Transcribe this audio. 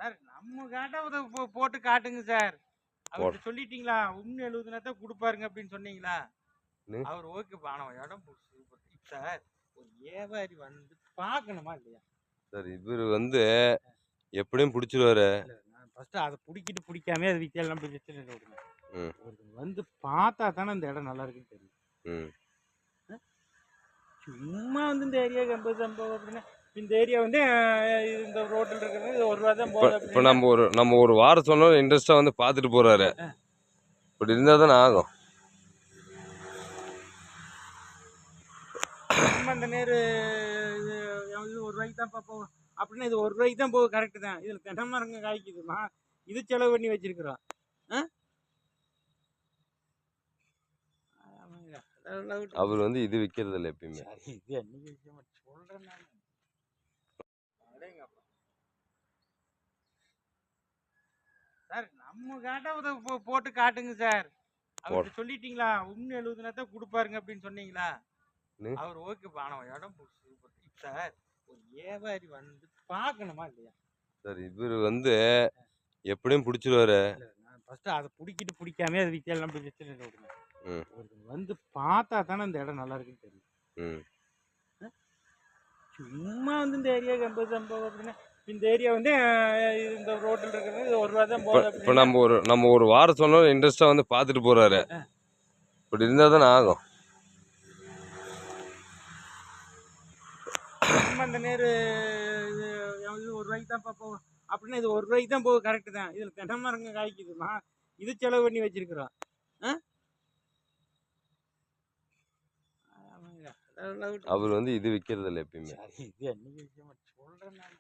Sir நம்ம கேட்டா போட்டு காட்டுங்க சார். போடு. அவர்கிட்ட சொல்லிட்டீங்களா? இன்னும் 70 தான் குடுப்பாருங்க அப்படின்னு சொன்னீங்களா? ம். அவர் ஓகே பணம் இடம் சூப்பர். சார் ஒரு வியாபாரி வந்து பார்க்கணுமா இல்லையா? சார் இவரு வந்து எப்படியும் புடிச்சிருவாரு. இல்ல நான் ஃபர்ஸ்ட் அத புடிக்கிட்டு புடிக்காமயே அது விக்கலாம் பிரச்சனை இல்ல விடுங்க. ம். ஒருத்தர் வந்து பார்த்தா தானே அந்த இடம் நல்லா இருக்குன்னு தெரியும். ம். சும்மா வந்து இந்த ஏரியா 80 சம்பவம் அப்படின்னா இந்த ஏரியா வந்து இந்த ரோட்டில் இருக்கிறது இது ரூபா தான் இப்ப போகுது இப்ப அப்படின்னா நம்ம ஒரு வாரம் சொன்னோம் இன்ட்ரெஸ்டா வந்து பார்த்துட்டு போறாரு. இப்படி இருந்தா தானே ஆகும். சும்மா இந்த நேரு இது இது ஒரு ரூபாய்க்கு தான் போகும் அப்படின்னா இது ஒரு ரூபாய்க்கு தான் போகும் கரெக்டு தான். இதில் தென்னை மரங்க காய்க்குதுமா இது செலவு பண்ணி வச்சிருக்கிறோம். அவர் வந்து இது விக்கிறது இல்லை எப்பயுமே. இது என்னைக்கு விஷயமா சொல்றேன் நான். சார் நம்ம கேட்டா போட்டு காட்டுங்க சார். அவர்கிட்ட சொல்லிட்டீங்களா? இன்னும் 70 தான் குடுப்பாருங்க அப்படின்னு சொன்னீங்களா? ம். அவர் ஓகே பணம் இடம் சூப்பர். சார் ஒரு வியாபாரி வந்து பார்க்கணுமா இல்லையா? சார் இவரு வந்து எப்படியும் புடிச்சிருவாரு. இல்ல நான் ஃபர்ஸ்ட் அத புடிக்கிட்டு புடிக்காமயே அது விக்கலாம் பிரச்சனை இல்ல விடுங்க. ம். ஒருத்தர் வந்து பார்த்தா தானே அந்த இடம் நல்லா இருக்குன்னு தெரியும். ம். சும்மா வந்து இந்த ஏரியா 80 சம்பவம் அப்படின்னா இந்த ஏரியா வந்து இந்த ரோட்டில் இருக்கிறது இது ரூபா தான் போகுது இப்ப அப்படின்னா நம்ம ஒரு வாரம் சொன்னோம் இன்ட்ரெஸ்டா வந்து பார்த்துட்டு போறாரு. இப்படி இருந்தா தானே ஆகும். சும்மா இந்த நேரு இது ஒரு ரூபாய்க்கு தான் போகும் அப்படின்னா இது ஒரு ரூபாய்க்கு தான் போகும் கரெக்டு தான். இதில் தென்னை மரங்க காய்க்குதுமா இது செலவு பண்ணி வச்சிருக்கிறோம். அவர் வந்து இது விக்கிறது இல்லை எப்பயுமே. இது என்னைக்கு விஷயமா சொல்றேன் நான்.